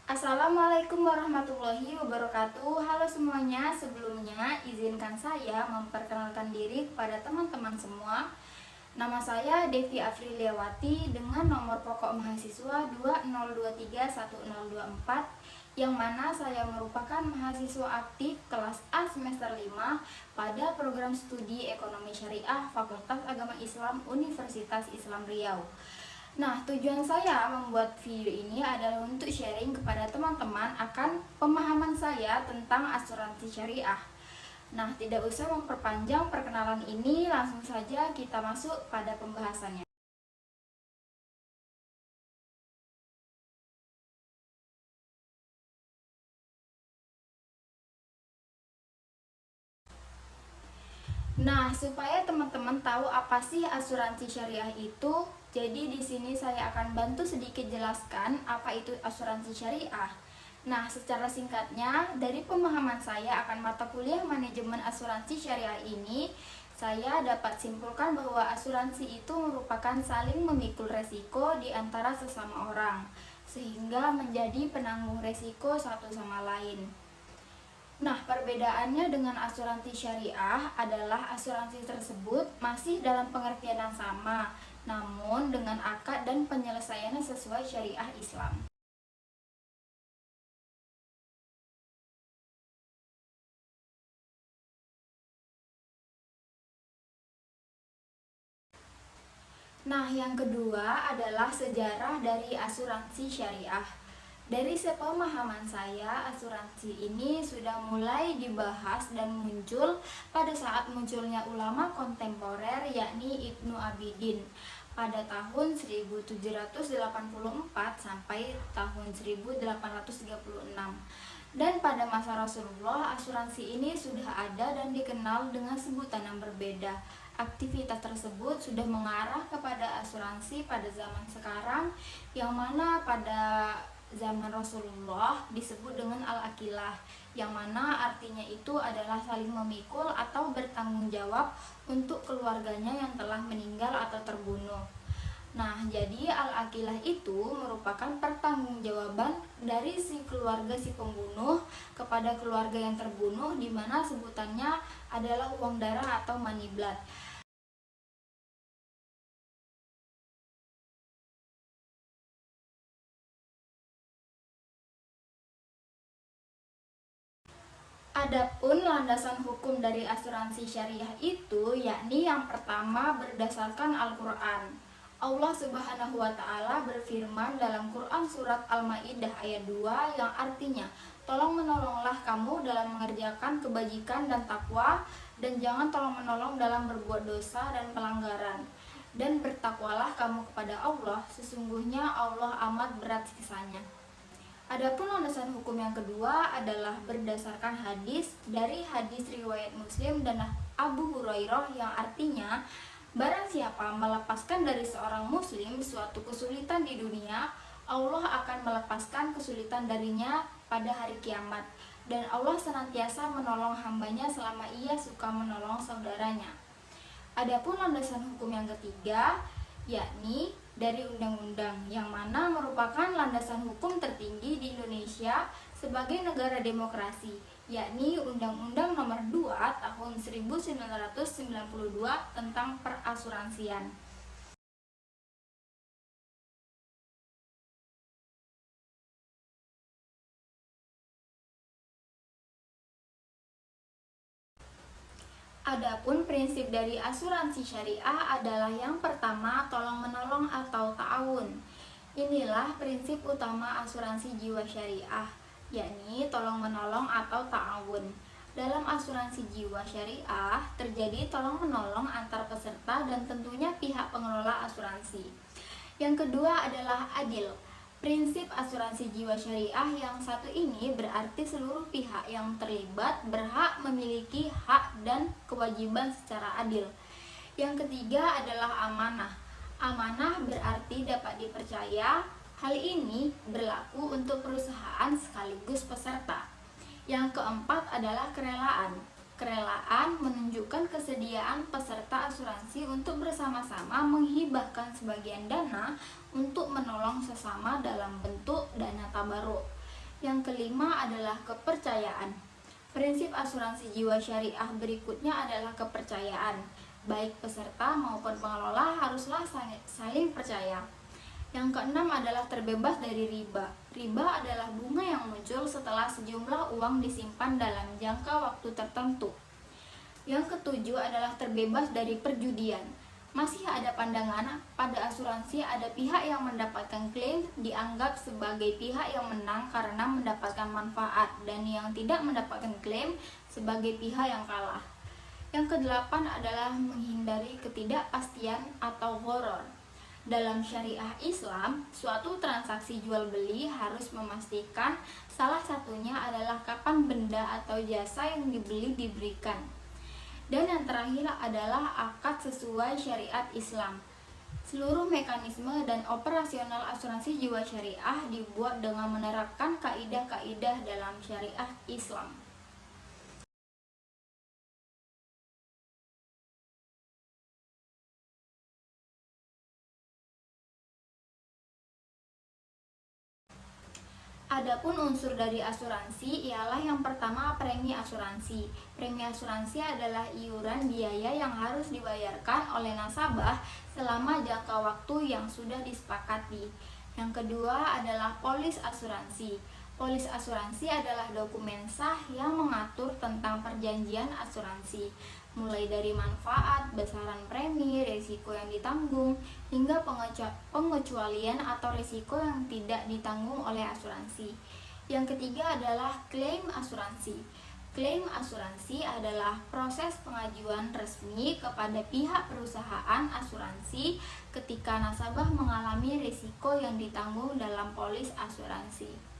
Assalamualaikum warahmatullahi wabarakatuh. Halo semuanya, sebelumnya izinkan saya memperkenalkan diri kepada teman-teman semua. Nama saya Devi Afriliawati dengan nomor pokok mahasiswa 20231024, yang mana saya merupakan mahasiswa aktif kelas A semester 5 pada program studi Ekonomi Syariah Fakultas Agama Islam Universitas Islam Riau. Nah, tujuan saya membuat video ini adalah untuk sharing kepada teman-teman akan pemahaman saya tentang asuransi syariah. Nah, tidak usah memperpanjang perkenalan ini, langsung saja kita masuk pada pembahasannya. Nah, supaya teman-teman tahu apa sih asuransi syariah itu, jadi di sini saya akan bantu sedikit jelaskan apa itu asuransi syariah. Nah, secara singkatnya, dari pemahaman saya akan mata kuliah manajemen asuransi syariah ini, saya dapat simpulkan bahwa asuransi itu merupakan saling memikul resiko di antara sesama orang, sehingga menjadi penanggung resiko satu sama lain. Nah, perbedaannya dengan asuransi syariah adalah asuransi tersebut masih dalam pengertian yang sama, namun dengan akad dan penyelesaiannya sesuai syariah Islam. Nah, yang kedua adalah sejarah dari asuransi syariah. Dari sepemahaman saya, asuransi ini sudah mulai dibahas dan muncul pada saat munculnya ulama kontemporer, yakni Ibnu Abidin pada tahun 1784 sampai tahun 1836. Dan pada masa Rasulullah, asuransi ini sudah ada dan dikenal dengan sebutan yang berbeda. Aktivitas tersebut sudah mengarah kepada asuransi pada zaman sekarang, yang mana pada zaman Rasulullah disebut dengan al-akilah, yang mana artinya itu adalah saling memikul atau bertanggung jawab untuk keluarganya yang telah meninggal atau terbunuh. Nah, jadi al-akilah itu merupakan pertanggungjawaban dari si keluarga si pembunuh kepada keluarga yang terbunuh, di mana sebutannya adalah uang darah atau money blood. Adapun landasan hukum dari asuransi syariah itu, yakni yang pertama berdasarkan Al-Quran. Allah Subhanahu wa Ta'ala berfirman dalam Quran Surat Al-Ma'idah ayat 2, yang artinya, tolong menolonglah kamu dalam mengerjakan kebajikan dan takwa, dan jangan tolong menolong dalam berbuat dosa dan pelanggaran. Dan bertakwalah kamu kepada Allah, sesungguhnya Allah amat berat siksanya. Adapun landasan hukum yang kedua adalah berdasarkan hadis dari hadis riwayat Muslim dan Abu Hurairah, yang artinya, barang siapa melepaskan dari seorang muslim suatu kesulitan di dunia, Allah akan melepaskan kesulitan darinya pada hari kiamat, dan Allah senantiasa menolong hambanya selama ia suka menolong saudaranya. Adapun landasan hukum yang ketiga, yakni dari undang-undang, yang mana merupakan landasan hukum tertinggi di Indonesia sebagai negara demokrasi, yakni Undang-Undang Nomor 2 Tahun 1992 tentang perasuransian. Adapun prinsip dari asuransi syariah adalah yang pertama, tolong-menolong atau ta'awun. Inilah prinsip utama asuransi jiwa syariah, yakni tolong-menolong atau ta'awun. Dalam asuransi jiwa syariah, terjadi tolong-menolong antar peserta dan tentunya pihak pengelola asuransi. Yang kedua adalah adil. Prinsip asuransi jiwa syariah yang satu ini berarti seluruh pihak yang terlibat berhak memiliki hak dan kewajiban secara adil. Yang ketiga adalah amanah. Amanah berarti dapat dipercaya. Hal ini berlaku untuk perusahaan sekaligus peserta. Yang keempat adalah kerelaan. Kerelaan menunjukkan kesediaan peserta asuransi untuk bersama-sama menghibahkan sebagian dana untuk menolong sesama dalam bentuk dana tabaruk. Yang kelima adalah kepercayaan. Prinsip asuransi jiwa syariah berikutnya adalah kepercayaan. Baik peserta maupun pengelola haruslah saling percaya. Yang keenam adalah terbebas dari riba. Riba adalah bunga yang muncul setelah sejumlah uang disimpan dalam jangka waktu tertentu. Yang ketujuh adalah terbebas dari perjudian. Masih ada pandangan pada asuransi ada pihak yang mendapatkan klaim dianggap sebagai pihak yang menang karena mendapatkan manfaat, dan yang tidak mendapatkan klaim sebagai pihak yang kalah. Yang kedelapan adalah menghindari ketidakpastian atau gharar. Dalam syariah Islam, suatu transaksi jual beli harus memastikan salah satunya adalah kapan benda atau jasa yang dibeli diberikan. Dan yang terakhir adalah akad sesuai syariat Islam. Seluruh mekanisme dan operasional asuransi jiwa syariah dibuat dengan menerapkan kaidah-kaidah dalam syariah Islam. Adapun unsur dari asuransi ialah yang pertama premi asuransi. Premi asuransi adalah iuran biaya yang harus dibayarkan oleh nasabah selama jangka waktu yang sudah disepakati. Yang kedua adalah polis asuransi. Polis asuransi adalah dokumen sah yang mengatur tentang perjanjian asuransi, mulai dari manfaat, besaran premi, risiko yang ditanggung, hingga pengecualian atau risiko yang tidak ditanggung oleh asuransi. Yang ketiga adalah klaim asuransi. Klaim asuransi adalah proses pengajuan resmi kepada pihak perusahaan asuransi ketika nasabah mengalami risiko yang ditanggung dalam polis asuransi.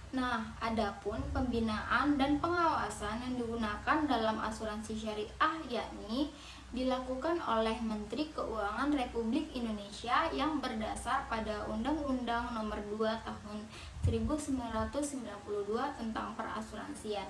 Nah, adapun pembinaan dan pengawasan yang digunakan dalam asuransi syariah yakni dilakukan oleh Menteri Keuangan Republik Indonesia yang berdasar pada Undang-Undang Nomor 2 Tahun 1992 tentang perasuransian.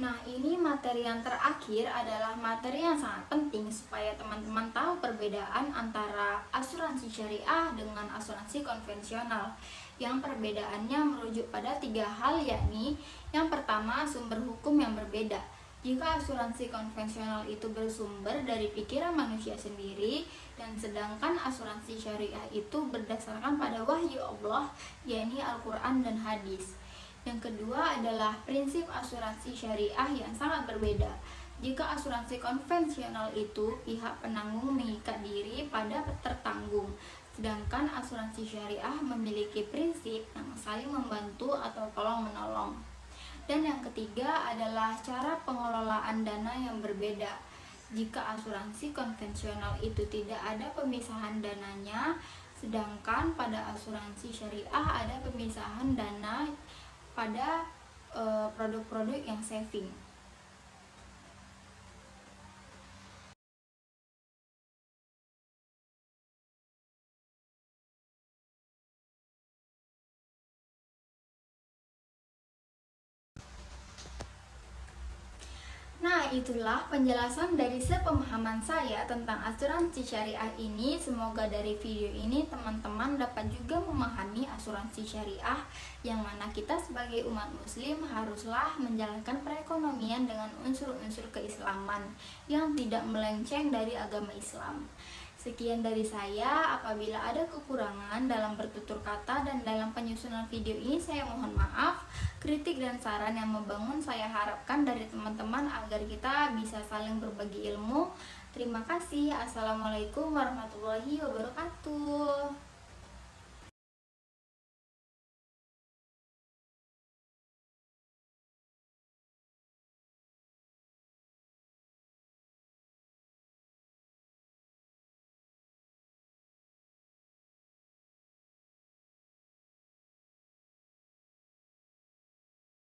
Nah, ini materi yang terakhir adalah materi yang sangat penting supaya teman-teman tahu perbedaan antara asuransi syariah dengan asuransi konvensional. Yang perbedaannya merujuk pada 3 hal, yakni yang pertama sumber hukum yang berbeda. Jika asuransi konvensional itu bersumber dari pikiran manusia sendiri, dan sedangkan asuransi syariah itu berdasarkan pada wahyu Allah, yakni Al-Quran dan hadis. Yang kedua adalah prinsip asuransi syariah yang sangat berbeda. Jika asuransi konvensional itu pihak penanggung mengikat diri pada tertanggung, sedangkan asuransi syariah memiliki prinsip yang saling membantu atau tolong-menolong. Dan yang ketiga adalah cara pengelolaan dana yang berbeda. Jika asuransi konvensional itu tidak ada pemisahan dananya, sedangkan pada asuransi syariah ada pemisahan dana pada produk-produk yang saving. Nah, itulah penjelasan dari sepemahaman saya tentang asuransi syariah ini. Semoga dari video ini teman-teman dapat juga memahami asuransi syariah, yang mana kita sebagai umat muslim haruslah menjalankan perekonomian dengan unsur-unsur keislaman yang tidak melenceng dari agama Islam. Sekian dari saya. Apabila ada kekurangan dalam bertutur kata dan dalam penyusunan video ini, saya mohon maaf. Kritik dan saran yang membangun saya harapkan dari teman-teman agar kita bisa saling berbagi ilmu. Terima kasih. Assalamualaikum warahmatullahi wabarakatuh.